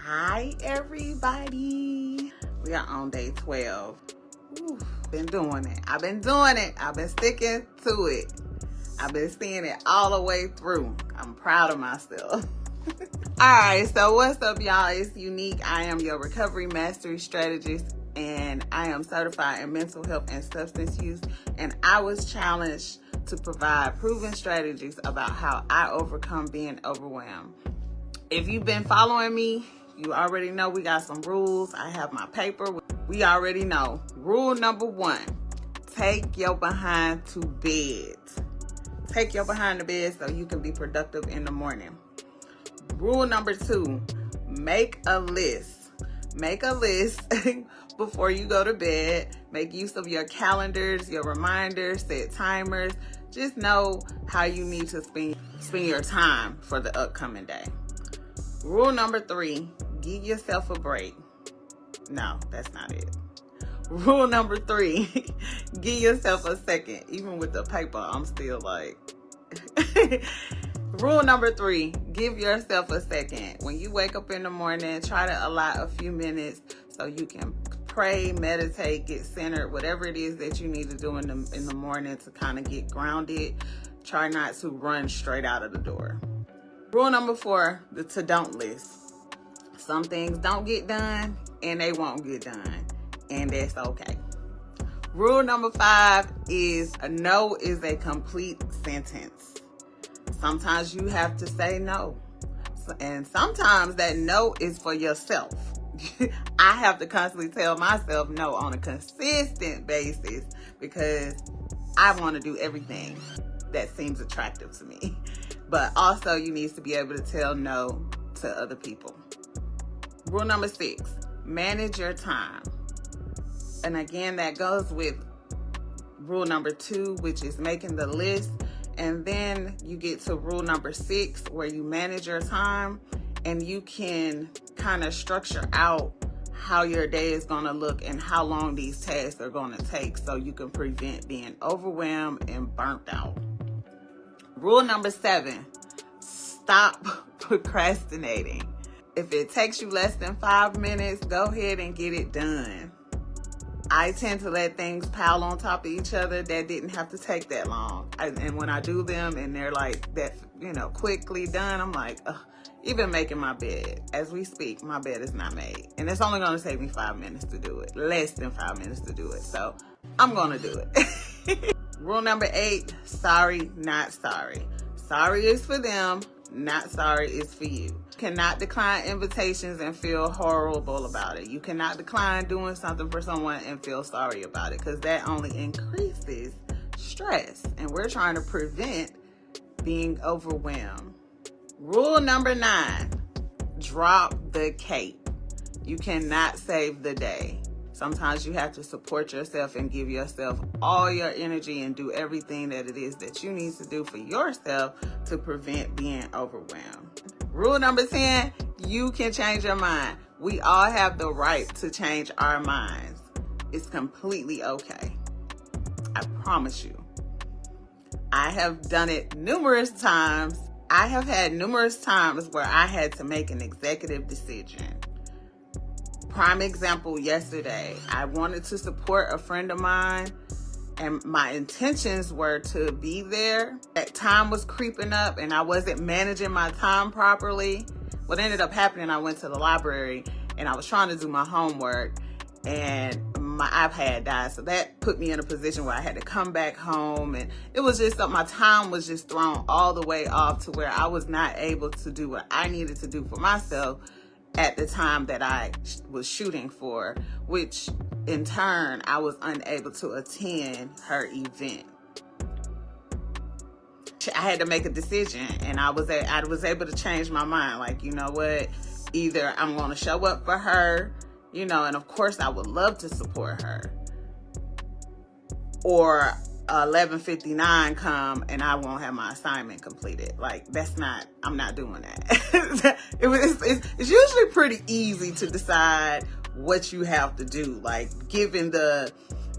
Hi everybody. We are on day 12. Been doing it. I've been doing it. I've been sticking to it. I've been seeing it all the way through. I'm proud of myself. Alright, so what's up, y'all? It's Unique. I am your recovery mastery strategist, and I am certified in mental health and substance use, and I was challenged to provide proven strategies about how I overcome being overwhelmed. If you've been following me, you already know we got some rules. I have my paper. We already know. Rule number 1, take your behind to bed. Take your behind to bed so you can be productive in the morning. Rule number 2, make a list. Make a list before you go to bed. Make use of your calendars, your reminders, set timers. Just know how you need to spend your time for the upcoming day. Rule number 3, give yourself a break. No, that's not it. Rule number 3, give yourself a second. Even with the paper, I'm still like... Rule number 3, give yourself a second. When you wake up in the morning, try to allot a few minutes so you can pray, meditate, get centered, whatever it is that you need to do in the morning to kind of get grounded. Try not to run straight out of the door. Rule number 4, the to-don't list. Some things don't get done and they won't get done, and that's okay. Rule number 5 is a no is a complete sentence. Sometimes you have to say no, and sometimes that no is for yourself. I have to constantly tell myself no on a consistent basis because I want to do everything that seems attractive to me. But also you need to be able to tell no to other people. Rule number 6, manage your time. And again, that goes with rule number 2, which is making the list. And then you get to rule number 6, where you manage your time and you can kind of structure out how your day is going to look and how long these tasks are going to take so you can prevent being overwhelmed and burnt out. Rule number 7, stop procrastinating. If it takes you less than 5 minutes, go ahead and get it done. I tend to let things pile on top of each other that didn't have to take that long. And when I do them and they're like that, quickly done, I'm like, ugh. Even making my bed, as we speak, my bed is not made. And it's only going to take me 5 minutes to do it. Less than 5 minutes to do it. So I'm going to do it. Rule number 8, sorry, not sorry. Sorry is for them. Not sorry is for you. You cannot decline invitations and feel horrible about it. You cannot decline doing something for someone and feel sorry about it, because that only increases stress. And we're trying to prevent being overwhelmed. Rule number 9, drop the cape. You cannot save the day. Sometimes you have to support yourself and give yourself all your energy and do everything that it is that you need to do for yourself to prevent being overwhelmed. Rule number 10, you can change your mind. We all have the right to change our minds. It's completely okay. I promise you. I have done it numerous times. I have had numerous times where I had to make an executive decision. Prime example, yesterday, I wanted to support a friend of mine and my intentions were to be there. That time was creeping up and I wasn't managing my time properly. What ended up happening, I went to the library and I was trying to do my homework and my iPad died. So that put me in a position where I had to come back home, and it was just my time was just thrown all the way off to where I was not able to do what I needed to do for myself at the time that I was shooting for, which in turn, I was unable to attend her event. I had to make a decision, and I was able to change my mind. Like, you know what? Either I'm going to show up for her, and of course I would love to support her, or 11:59 come and I won't have my assignment completed. Like, I'm not doing that. It's usually pretty easy to decide what you have to do. Like, given the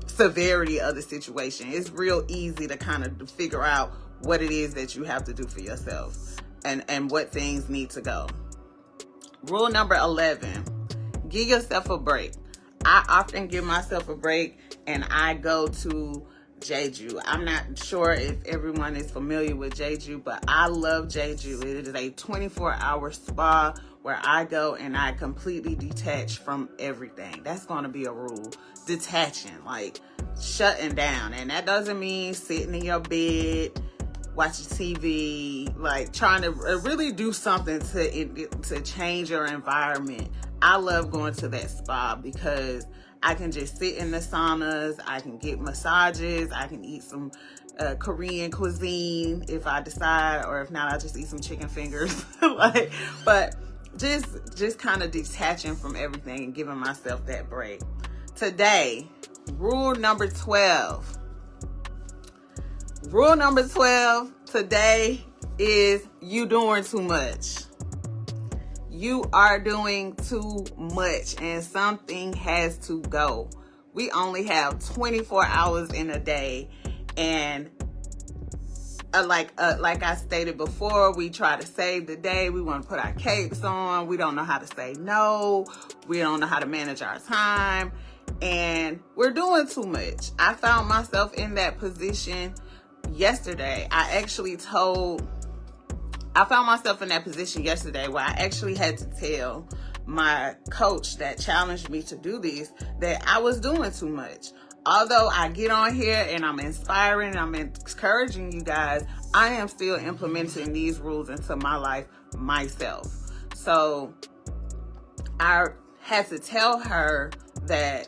severity of the situation, it's real easy to kind of figure out what it is that you have to do for yourself and what things need to go. Rule number 11, give yourself a break. I often give myself a break and I go to Jeju. I'm not sure if everyone is familiar with Jeju, but I love Jeju. It is a 24-hour spa where I go and I completely detach from everything. That's going to be a rule. Detaching, like shutting down. And that doesn't mean sitting in your bed, watching TV, like trying to really do something to change your environment. I love going to that spa because I can just sit in the saunas, I can get massages, I can eat some Korean cuisine if I decide, or if not, I'll just eat some chicken fingers. But just kind of detaching from everything and giving myself that break. Today, rule number 12. Rule number 12 today is you doing too much. You are doing too much and something has to go. We only have 24 hours in a day, and like I stated before, we try to save the day. We want to put our capes on. We don't know how to say no. We don't know how to manage our time, and we're doing too much. I found myself in that position yesterday. I found myself in that position yesterday where I actually had to tell my coach that challenged me to do this that I was doing too much. Although I get on here and I'm inspiring and I'm encouraging you guys, I am still implementing these rules into my life myself. So I had to tell her that,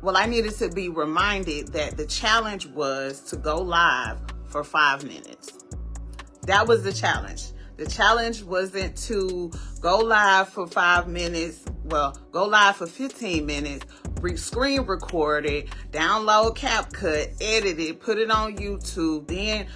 well, I needed to be reminded that the challenge was to go live for 5 minutes. That was the challenge. The challenge wasn't to go live for 5 minutes. Well, go live for 15 minutes, screen record it, download CapCut, edit it, put it on YouTube. Then,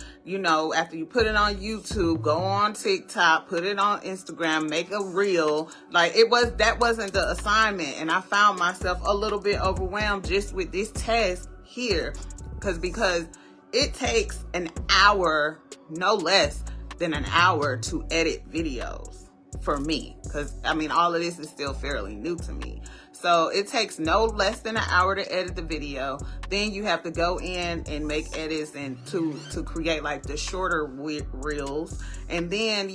after you put it on YouTube, go on TikTok, put it on Instagram, make a reel. That wasn't the assignment. And I found myself a little bit overwhelmed just with this task here. Because it takes an hour, no less than an hour, to edit videos for me. Because, all of this is still fairly new to me. So it takes no less than an hour to edit the video. Then you have to go in and make edits and to create like the shorter reels. And then,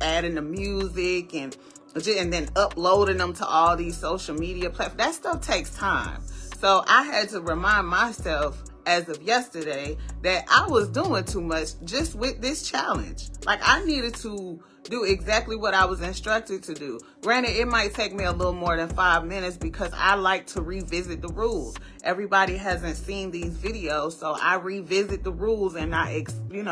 adding the music and then uploading them to all these social media platforms. That stuff takes time. So I had to remind myself as of yesterday that I was doing too much just with this challenge. Like, I needed to do exactly what I was instructed to do. Granted, it might take me a little more than 5 minutes because I like to revisit the rules. Everybody hasn't seen these videos, so I revisit the rules and I,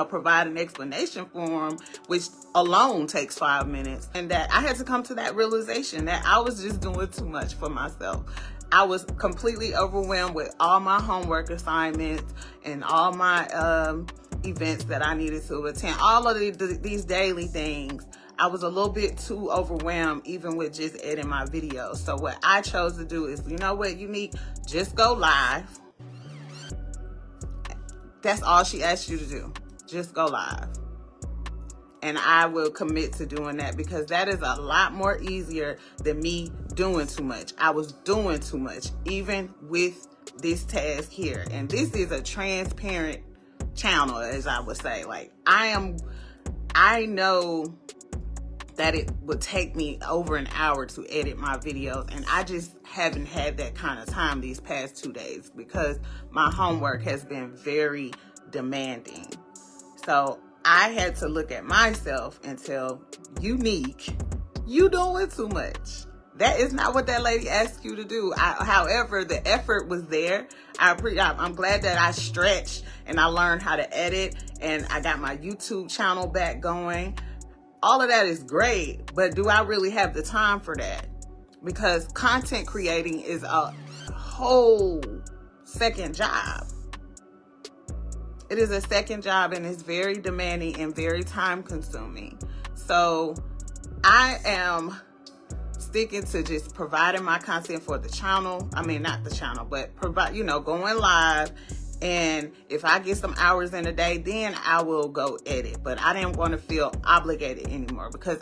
provide an explanation for them, which alone takes 5 minutes. And that I had to come to that realization that I was just doing too much for myself. I was completely overwhelmed with all my homework assignments and all my events that I needed to attend. All of these daily things, I was a little bit too overwhelmed even with just editing my videos. So what I chose to do is, Unique, just go live. That's all she asked you to do. Just go live. And I will commit to doing that because that is a lot more easier than me doing too much. I was doing too much, even with this task here. And this is a transparent channel, as I would say. Like, I know that it would take me over an hour to edit my videos, and I just haven't had that kind of time these past 2 days because my homework has been very demanding. So I had to look at myself and tell Unique, you doing too much. That is not what that lady asked you to do. However, the effort was there. I'm glad that I stretched and I learned how to edit and I got my YouTube channel back going. All of that is great, but do I really have the time for that? Because content creating is a whole second job. It is a second job and it's very demanding and very time consuming. So I am sticking to just providing my content for the channel. Not the channel, but going live. And if I get some hours in a day, then I will go edit. But I didn't want to feel obligated anymore because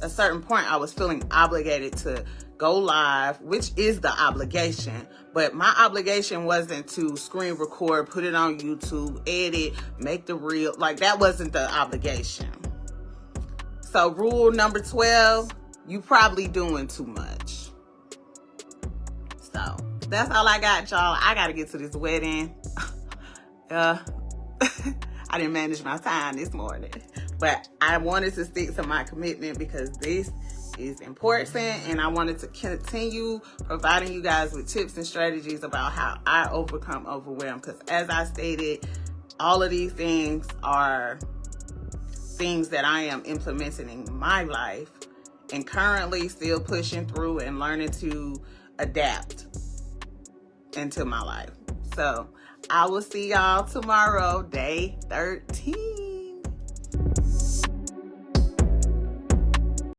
a certain point, I was feeling obligated to go live, which is the obligation. But my obligation wasn't to screen record, put it on YouTube, edit, make the reel. Like, that wasn't the obligation. So rule number 12, you probably doing too much. So that's all I got, y'all. I got to get to this wedding. I didn't manage my time this morning, but I wanted to stick to my commitment because this is important, and I wanted to continue providing you guys with tips and strategies about how I overcome overwhelm. Because as I stated, all of these things are things that I am implementing in my life and currently still pushing through and learning to adapt into my life. So I will see y'all tomorrow, day 13.